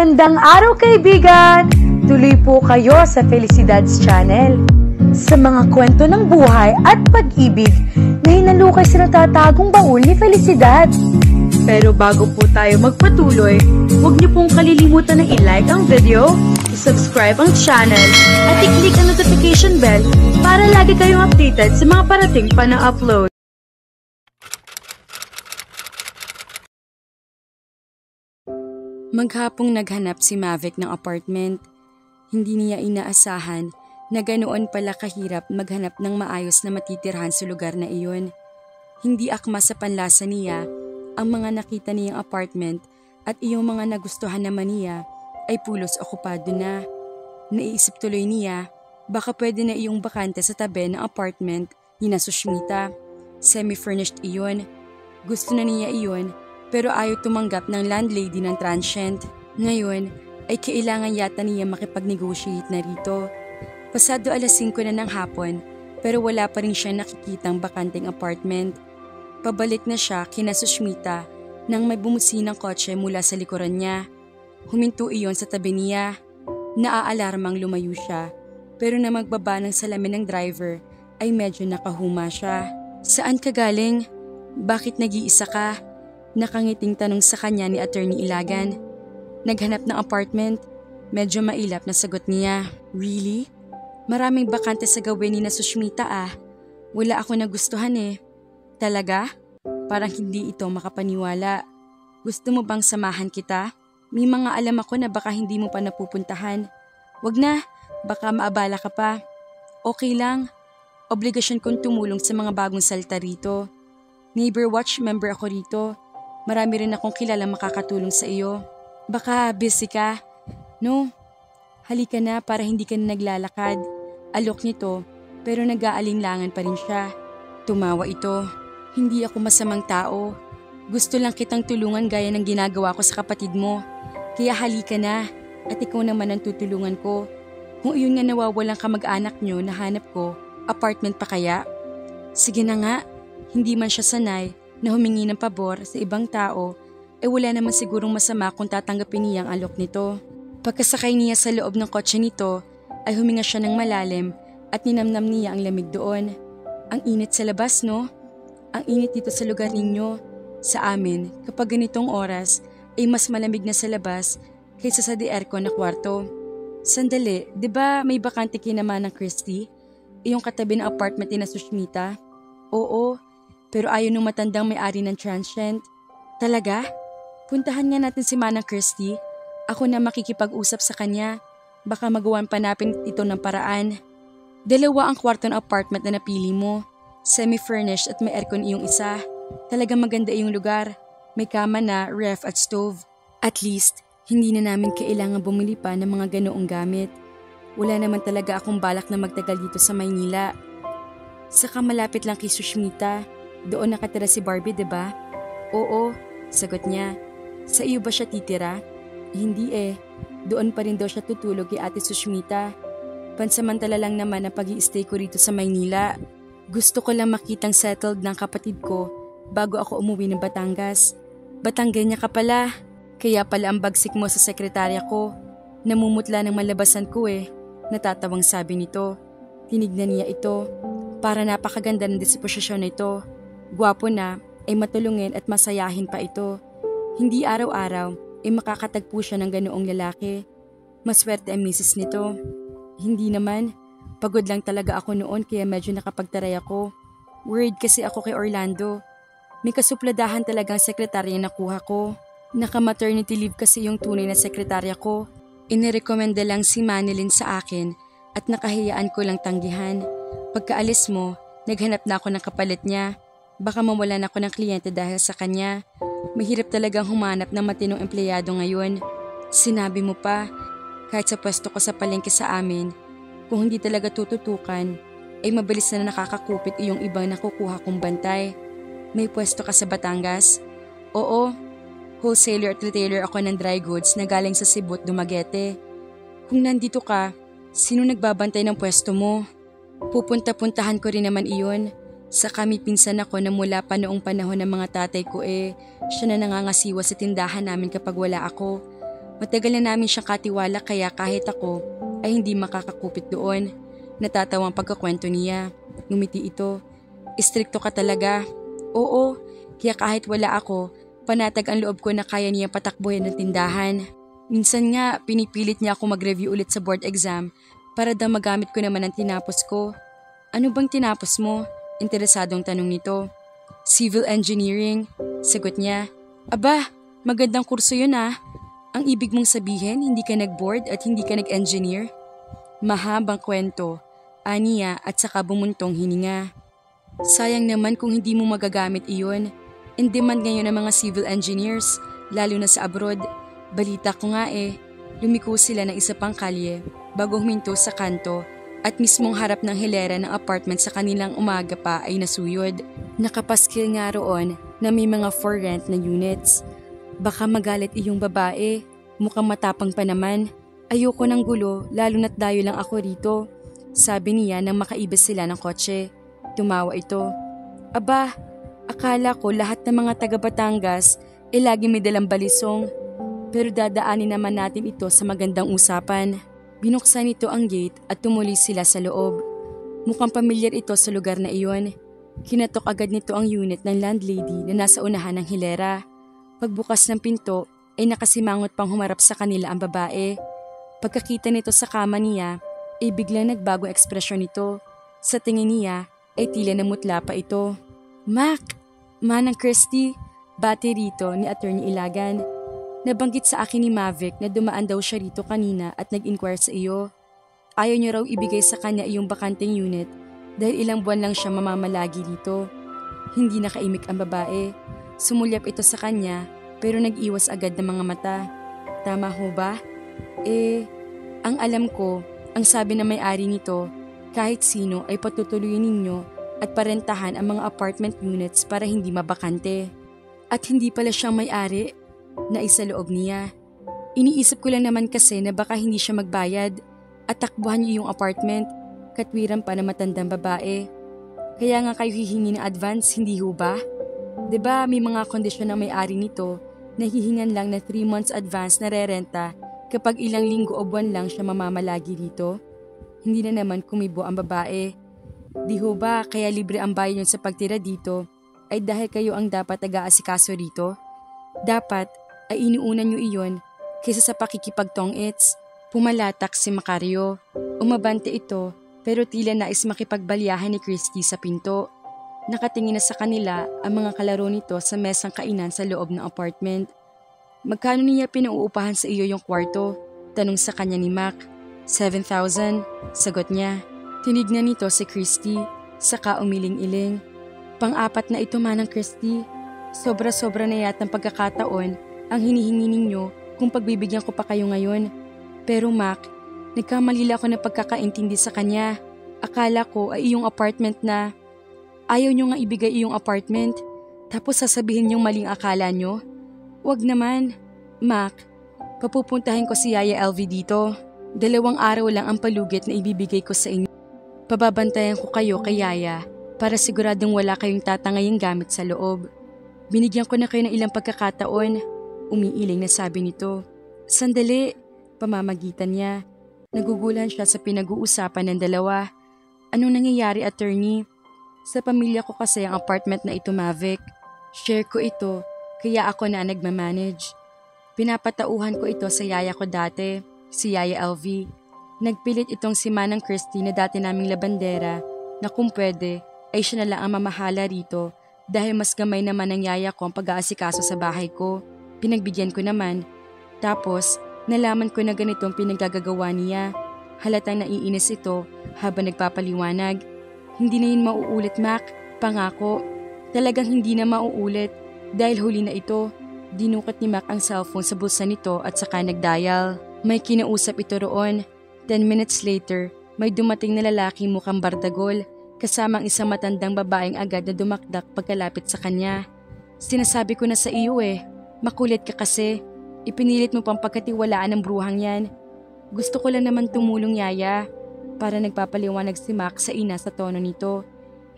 Magandang araw kaibigan! Tuloy po kayo sa Felicidad's Channel. Sa mga kwento ng buhay at pag-ibig na hinalukay sa natatagong baul ni Felicidad. Pero bago po tayo magpatuloy, huwag niyo pong kalilimutan na i-like ang video, i-subscribe ang channel, at i-click ang notification bell para lagi kayong updated sa mga parating pa na upload. Maghapong naghanap si Mavic ng apartment. Hindi niya inaasahan na ganoon pala kahirap maghanap ng maayos na matitirhan sa lugar na iyon. Hindi akma sa panlasa niya ang mga nakita niyang apartment at iyong mga nagustuhan naman niya ay pulos okupado na. Naisip tuloy niya, baka pwede na iyong bakante sa tabi ng apartment ni na Sushmita. Semi-furnished iyon. Gusto na niya iyon pero ayaw tumanggap ng landlady ng transient. Ngayon ay kailangan yata niya makipag-negotiate na rito. Pasado alas 5 na ng hapon pero wala pa rin siya nakikitang bakanteng apartment. Pabalik na siya kina Sushmita nang may bumusinang kotse mula sa likuran niya. Huminto iyon sa tabi niya. Naaalarmang lumayo siya pero na magbaba ng salamin ng driver ay medyo nakahuma siya. Saan ka galing? Bakit nag-iisa ka? Nakangiting tanong sa kanya ni Attorney Ilagan. Naghanap ng apartment. Medyo mailap na sagot niya. Really? Maraming bakante sa gawin ni na Sushmita ah. Wala ako nagustuhan eh. Talaga? Parang hindi ito makapaniwala. Gusto mo bang samahan kita? May mga alam ako na baka hindi mo pa napupuntahan. Wag na, baka maabala ka pa. Okay lang. Obligasyon kong tumulong sa mga bagong salta rito. Neighbor Watch member ako rito. Marami rin akong kilalang makakatulong sa iyo. Baka busy ka? No. Halika na para hindi ka na naglalakad. Alok nito pero nag-aalinlangan pa rin siya. Tumawa ito. Hindi ako masamang tao. Gusto lang kitang tulungan gaya ng ginagawa ko sa kapatid mo. Kaya halika na at ikaw naman ang tutulungan ko. Kung iyon nga nawawalang kamag-anak nyo na hanap ko, apartment pa kaya? Sige na nga. Hindi man siya sanay na humingi ng pabor sa ibang tao, wala naman sigurong masama kung tatanggapin niya ang alok nito. Pagkasakay niya sa loob ng kotse nito, ay huminga siya ng malalim at ninamnam niya ang lamig doon. Ang init sa labas, no? Ang init dito sa lugar ninyo. Sa amin, kapag ganitong oras, ay mas malamig na sa labas kaysa sa di-aircon na kwarto. Sandali, di ba may bakante kinaman ng Christy? Iyong katabi ng apartment ni na Sushmita? Oo. Pero ayaw nung matandang may-ari ng transient. Talaga? Puntahan nga natin si Manang Christy. Ako na makikipag-usap sa kanya. Baka magawan pa natin ito ng paraan. Dalawa ang kwarto ng apartment na napili mo. Semi-furnished at may aircon iyong isa. Talagang maganda iyong lugar. May kama na, ref at stove. At least, hindi na namin kailangan bumili pa ng mga ganoong gamit. Wala naman talaga akong balak na magtagal dito sa Maynila. Saka malapit lang kay Sushmita. Doon nakatira si Barbie, diba? Oo, sagot niya. Sa iyo ba siya titira? Hindi eh. Doon pa rin daw siya tutulog kay Ate Sushmita. Pansamantala lang naman ang pag-i-stay ko rito sa Maynila. Gusto ko lang makitang settled ng kapatid ko bago ako umuwi ng Batangas. Batanggenya ka pala. Kaya pala ang bagsik mo sa sekretarya ko. Namumutla ng malabasan ko eh. Natatawang sabi nito. Tinignan niya ito. Para napakaganda ng disposisyon na ito. Gwapo na, ay matulungin at masayahin pa ito. Hindi araw-araw, ay makakatagpo siya ng ganoong lalaki. Maswerte ang misis nito. Hindi naman, pagod lang talaga ako noon kaya medyo nakapagtaray ako. Worried kasi ako kay Orlando. May kasupladahan talagang sekretarya nakuha ko. Naka-maternity leave kasi yung tunay na sekretarya ko. Inirekomenda lang si Manilyn sa akin at nakahiyaan ko lang tanggihan. Pagkaalis mo, naghanap na ako ng kapalit niya. Baka mawalan ako ng kliyente dahil sa kanya. Mahirap talagang humanap ng matinong empleyado ngayon. Sinabi mo pa, kahit sa pwesto ko sa palengke sa amin, kung hindi talaga tututukan, ay mabilis na nakakakupit iyong ibang nakukuha kong bantay. May pwesto ka sa Batangas? Oo, wholesaler at retailer ako ng dry goods na galing sa Cebu at Dumaguete. Kung nandito ka, sino nagbabantay ng pwesto mo? Pupunta-puntahan ko rin naman iyon. Sa kami pinsan ako na mula pa noong panahon ng mga tatay ko siya na nangangasiwa sa tindahan namin kapag wala ako. Matagal na namin siyang katiwala kaya kahit ako ay hindi makakakupit doon. Natatawang pagkakwento niya. Ngumiti ito. Istrikto ka talaga. Oo, kaya kahit wala ako, panatag ang loob ko na kaya niya patakbuhin ng tindahan. Minsan nga, pinipilit niya ako mag-review ulit sa board exam para daw magamit ko naman ang tinapos ko. Ano bang tinapos mo? Interesadong tanong nito. Civil engineering, sagot niya. Aba, magandang kurso yun ah. Ang ibig mong sabihin, hindi ka nag-board at hindi ka nag-engineer? Mahabang kwento, aniya at saka bumuntong hininga. Sayang naman kung hindi mo magagamit iyon. In demand ngayon ang mga civil engineers, lalo na sa abroad. Balita ko nga lumiko sila ng isa pang kalye bago huminto sa kanto at mismong harap ng hilera ng apartment sa kanilang umaga pa ay nasuyod. Nakapaskil nga roon na may mga for rent na units. Baka magalit iyong babae, mukhang matapang pa naman. Ayoko ng gulo, lalo na't dayo lang ako rito. Sabi niya nang makaibas sila ng kotse. Tumawa ito. Aba, akala ko lahat ng mga taga Batangas lagi may dalang balisong. Pero dadaanin naman natin ito sa magandang usapan. Binuksan nito ang gate at tumuli sila sa loob. Mukhang pamilyar ito sa lugar na iyon. Kinatok agad nito ang unit ng landlady na nasa unahan ng hilera. Pagbukas ng pinto ay nakasimangot pang humarap sa kanila ang babae. Pagkakita nito sa kama niya ay biglang nagbago ekspresyon nito. Sa tingin niya ay tila namutla pa ito. Mac! Manang Christy! Bati rito ni Attorney Ilagan. Nabanggit sa akin ni Mavic na dumaan daw siya rito kanina at nag-inquire sa iyo. Ayaw niyo raw ibigay sa kanya iyong bakanteng unit dahil ilang buwan lang siya mamamalagi dito. Hindi nakaimik ang babae. Sumulyap ito sa kanya pero nag-iwas agad ng mga mata. Tama ho ba? Ang alam ko, ang sabi na may-ari nito, kahit sino ay patutuloyin ninyo at parentahan ang mga apartment units para hindi mabakante. At hindi pala siyang may-ari na isaloob niya. Iniisip ko lang naman kasi na baka hindi siya magbayad at takbuhan niyo yung apartment, katwiran pa na matandang babae. Kaya nga kayo hihingi ng advance, hindi ho ba? 'Di ba may mga kondisyon na may-ari nito na hihingan lang na 3 months advance na rerenta kapag ilang linggo o buwan lang siya mamamalagi dito? Hindi na naman kumibo ang babae. Di ho ba kaya libre ang bayan niyo sa pagtira dito ay dahil kayo ang dapat nag-aasikaso rito? Dapat ay iniunan niyo iyon kaysa sa pakikipagtong-its. Pumalatak si Macario. Umabante ito pero tila nais makipagbalyahan ni Christy sa pinto. Nakatingin na sa kanila ang mga kalaro nito sa mesang kainan sa loob ng apartment. Magkano niya pinauupahan sa iyo yung kwarto? Tanong sa kanya ni Mac. 7,000, sagot niya. Tinignan nito si Christy, saka umiling-iling. Pang-apat na ito manang Christy. Sobra-sobra na yata ang pagkakataon ang hinihingi ninyo kung pagbibigyan ko pa kayo ngayon. Pero Mac, nagkamali ako ng pagkakaintindi sa kanya. Akala ko ay iyong apartment na. Ayaw nyo nga ibigay iyong apartment, tapos sasabihin nyong maling akala nyo? Wag naman. Mac, papupuntahin ko si Yaya LV dito. 2 araw lang ang palugit na ibibigay ko sa inyo. Pababantayan ko kayo kay Yaya para siguradong wala kayong tatangayang gamit sa loob. Binigyan ko na kayo ng ilang pagkakataon. Umiiling na sabi nito. Sandali, pamamagitan niya. Nagugulan siya sa pinag-uusapan ng dalawa. Anong nangyayari, attorney? Sa pamilya ko kasi ang apartment na ito, Mavic. Share ko ito, kaya ako na nagmamanage. Pinapatauhan ko ito sa yaya ko dati, si Yaya LV. Nagpilit itong si Manang Christy na dati naming labandera na kung pwede ay siya na lang ang mamahala rito dahil mas gamay naman ang yaya ko ang pag-aasikaso sa bahay ko. Pinagbigyan ko naman. Tapos, nalaman ko na ganitong pinagagagawa niya. Halatang naiinis ito habang nagpapaliwanag. Hindi na yun mauulit, Mac. Pangako. Talagang hindi na mauulit dahil huli na ito. Dinukot ni Mac ang cellphone sa bulsa nito at saka nagdial. May kinausap ito roon. 10 minutes later, may dumating na lalaki mukhang bardagol kasama ang isang matandang babaeng agad na dumakdak pagkalapit sa kanya. Sinasabi ko na sa iyo makulit ka kasi. Ipinilit mo pang pagkatiwalaan ng bruhang yan. Gusto ko lang naman tumulong, Yaya. Para nagpapaliwanag si Mac sa ina sa tono nito.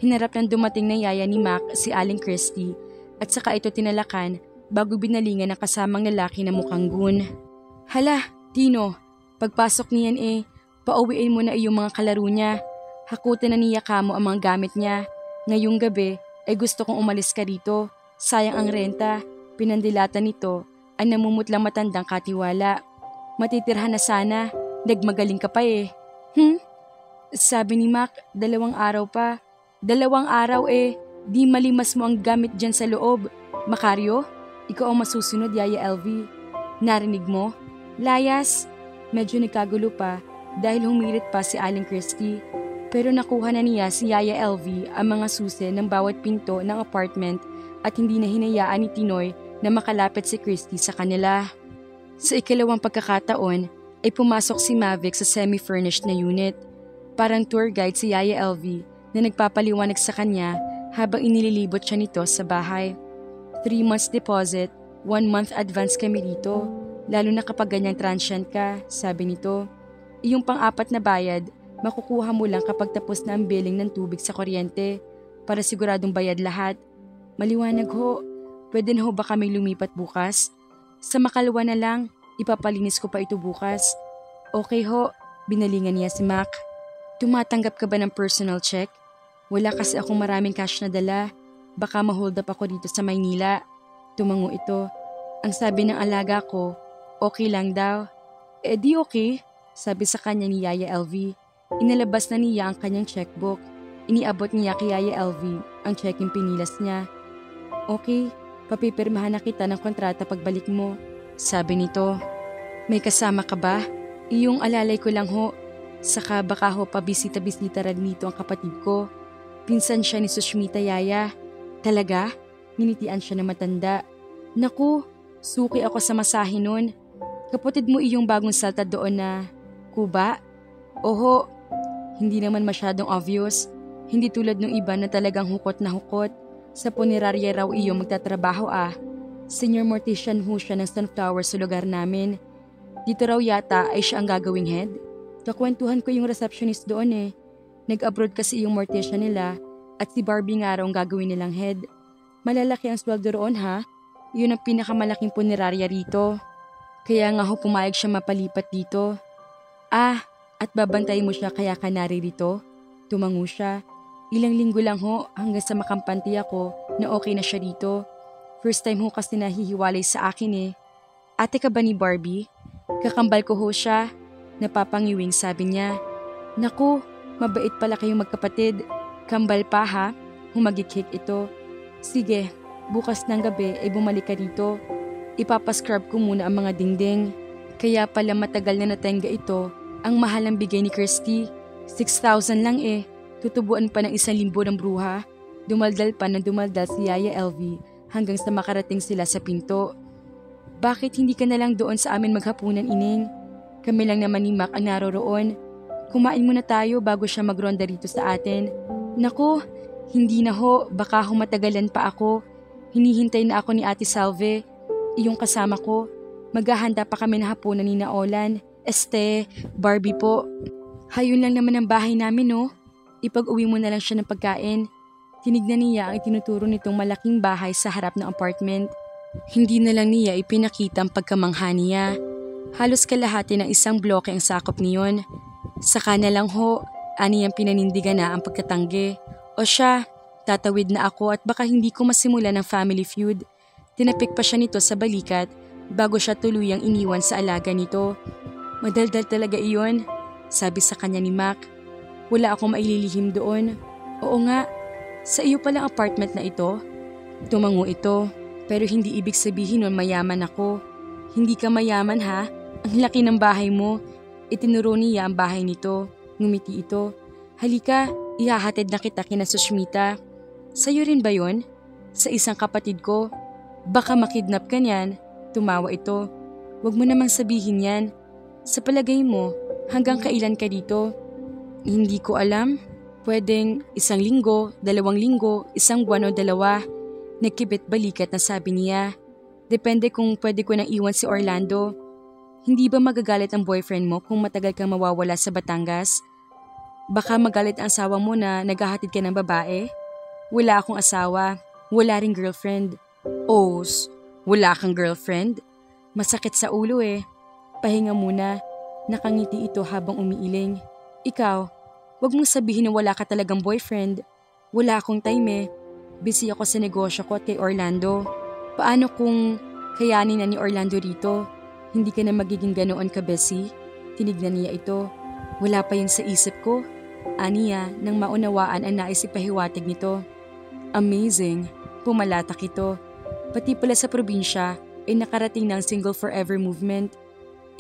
Hinarap ng dumating na yaya ni Mac si Aling Christy at saka ito tinalakan bago binalingan ng kasamang lalaki na mukhang gun. Hala, Tino, pagpasok niyan pauwiin mo na iyong mga kalaro niya. Hakutin na niya kamo ang mga gamit niya. Ngayong gabi ay gusto kong umalis ka rito. Sayang ang renta. Pinandilatan nito ang namumutlang matandang katiwala. Matitirhan na sana. Nagmagaling ka pa Sabi ni Mac, 2 araw pa. 2 araw di malimas mo ang gamit dyan sa loob. Macario, ikaw ang masusunod, Yaya LV. Narinig mo? Layas. Medyo nagkagulo pa dahil humirit pa si Aling Christie. Pero nakuha na niya si Yaya LV ang mga susi ng bawat pinto ng apartment at hindi na hinayaan ni Tinoy na makalapit si Christie sa kanila. Sa ikalawang pagkakataon ay pumasok si Mavic sa semi-furnished na unit. Parang tour guide si Yaya LV na nagpapaliwanag sa kanya habang inililibot siya nito sa bahay. 3 months deposit, 1 month advance kami dito. Lalo na kapag ganyang transient ka, sabi nito. Iyong pang-4 na bayad, makukuha mo lang kapag tapos na ang billing ng tubig sa kuryente para siguradong bayad lahat. Maliwanag ho, pwede na ho ba kami lumipat bukas? Sa Makalwa na lang, ipapalinis ko pa ito bukas. Okay ho, binalingan niya si Mac. Tumatanggap ka ba ng personal check? Wala kasi akong maraming cash na dala. Baka ma-hold up ako dito sa Maynila. Tumango ito. Ang sabi ng alaga ko, okay lang daw. Di okay, sabi sa kanya ni Yaya LV. Inalabas na niya ang kanyang checkbook. Iniabot niya kay Yaya LV ang checking pinilas niya. Okay, papipirmahan na kita ng kontrata pagbalik mo, sabi nito. May kasama ka ba? Iyong alalay ko lang ho. Saka baka ho pabisita-bisita rin dito ang kapatid ko. Pinsan siya ni Sushmita, Yaya. Talaga? Ninitian siya na matanda. Naku, suki ako sa masahe nun. Kapatid mo iyong bagong salta doon na Kuba? Oho, hindi naman masyadong obvious. Hindi tulad ng iba na talagang hukot na hukot. Sa punerarya raw iyong magtatrabaho Senior mortician ho siya ng sunflower sa lugar namin. Dito raw yata ay siya ang gagawing head. Kakwentuhan ko yung receptionist doon Nag-abroad kasi yung mortician nila at si Barbie nga raw ang gagawin nilang head. Malalaki ang sweldo roon Yun ang pinakamalaking punerarya rito. Kaya nga ho pumayag siya mapalipat dito. At babantayin mo siya kaya ka naririto? Tumango siya. Ilang linggo lang ho hanggang sa makampanti ako na okay na siya dito. First time ho kasi nahihiwalay sa akin Ate ka ba ni Barbie? Kakambal ko ho siya. Napapangiwing sabi niya. Naku, mabait pala kayong magkapatid. Kambal pa Humagikik ito. Sige, bukas ng gabi ay bumalik ka dito. Ipapascrub ko muna ang mga dingding. Kaya pala matagal na natenga ito. Ang mahal ang bigay ni Christy. 6,000 lang Tutubuan pa ng 1,000 ng bruha. Dumaldal pa ng dumaldal si Yaya LV hanggang sa makarating sila sa pinto. Bakit hindi ka na lang doon sa amin maghapunan, Ining? Kami lang naman ni Mac ang naroroon. Kumain muna tayo bago siya magronda rito sa atin. Naku, hindi na ho. Baka matagalan pa ako. Hinihintay na ako ni Ate Salve. Iyong kasama ko. Maghahanda pa kami na hapunan ni Naolan. Barbie po. Hayun lang naman ang bahay namin Ipag-uwi mo na lang siya ng pagkain. Tinignan niya ang itinuturo nitong malaking bahay sa harap ng apartment. Hindi na lang niya ipinakita ang pagkamangha niya. Halos kalahati ng isang bloke ang sakop niyon. Saka na lang ho, aniyang pinanindigan na ang pagkatanggi. O siya, tatawid na ako at baka hindi ko masimulan ng family feud. Tinapik pa siya nito sa balikat bago siya tuluyang iniwan sa alaga nito. Madaldal talaga iyon, sabi sa kanya ni Mac. Wala akong maililihim doon. Oo nga, sa iyo palang apartment na ito. Tumango ito, pero hindi ibig sabihin nun mayaman ako. Hindi ka mayaman Ang laki ng bahay mo. Itinuro niya ang bahay nito. Ngumiti ito. Halika, ihahatid na kita kina Sushmita. Sa'yo rin ba yun? Sa isang kapatid ko. Baka makidnap ka niyan. Tumawa ito. Huwag mo namang sabihin yan. Sa palagay mo, hanggang kailan ka dito? Hindi ko alam. Pwedeng 1 linggo, 2 linggo, 1 buwan o 2. Nagkibit balikat na sabi niya. Depende kung pwede ko nang iwan si Orlando. Hindi ba magagalit ang boyfriend mo kung matagal kang mawawala sa Batangas? Baka magalit ang asawa mo na naghahatid ka ng babae? Wala akong asawa. Wala ring girlfriend. Wala kang girlfriend? Masakit sa ulo Pahinga muna. Nakangiti ito habang umiiling. Ikaw, wag mong sabihin na wala ka talagang boyfriend. Wala akong time eh. Busy ako sa negosyo ko at kay Orlando. Paano kung kayanin na ni Orlando rito? Hindi ka na magiging ganoon ka, Bessie? Tinignan niya ito. Wala pa yun sa isip ko. Aniya nang maunawaan ang nais ipahiwatig nito. Amazing. Pumalatak ito. Pati pala sa probinsya ay nakarating ng Single Forever movement.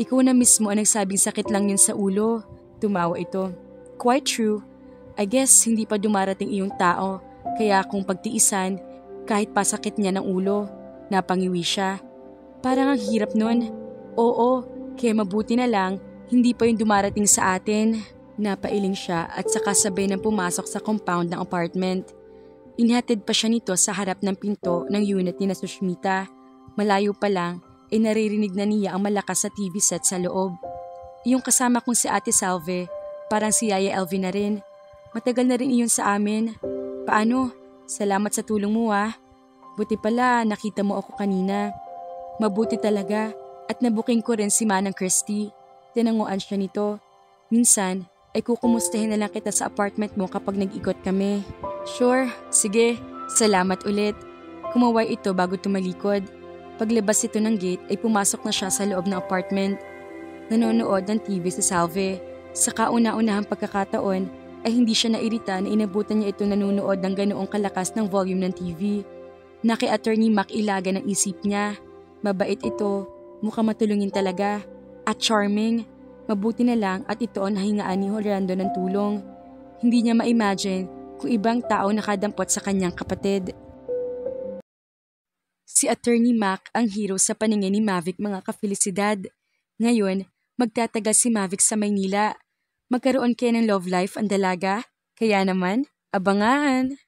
Ikaw na mismo ang nagsabing sakit lang yun sa ulo. Tumawa ito. Quite true. I guess hindi pa dumarating iyong tao. Kaya kung pagtiisan, kahit pa sakit niya ng ulo, napangiwi siya. Parang ang hirap nun. Oo, kaya mabuti na lang, hindi pa yung dumarating sa atin. Napailing siya at saka sabay nang pumasok sa compound ng apartment. Inihatid pa siya nito sa harap ng pinto ng unit ni na Sushmita. Malayo pa lang, naririnig na niya ang malakas sa TV set sa loob. Yung kasama kong si Ate Salve, parang si Yaya Elvin na rin. Matagal na rin iyon sa amin. Paano? Salamat sa tulong mo ah. Buti pala nakita mo ako kanina. Mabuti talaga at nabuking ko rin si Manang Christy. Tinanguan siya nito. Minsan ay kukumustahin na lang kita sa apartment mo kapag nag-ikot kami. Sure, sige. Salamat ulit. Kumaway ito bago tumalikod. Paglabas ito ng gate ay pumasok na siya sa loob ng apartment. Nanonood ng TV si Salve. Sa kauna-unahang pagkakataon ay hindi siya nairita na inabutan niya ito nanonood ng ganoong kalakas ng volume ng TV. Na kay Attorney Mac ilaga ng isip niya. Mabait ito, mukhang matulungin talaga. At charming, mabuti na lang at ito ang nahingaan ni Orlando ng tulong. Hindi niya ma-imagine kung ibang tao nakadampot sa kanyang kapatid. Si Attorney Mac ang hero sa paningin ni Mavic mga kafelisidad. Ngayon, magtatagal si Mavic sa Maynila. Magkaroon kaya ng love life ang dalaga? Kaya naman, abangan!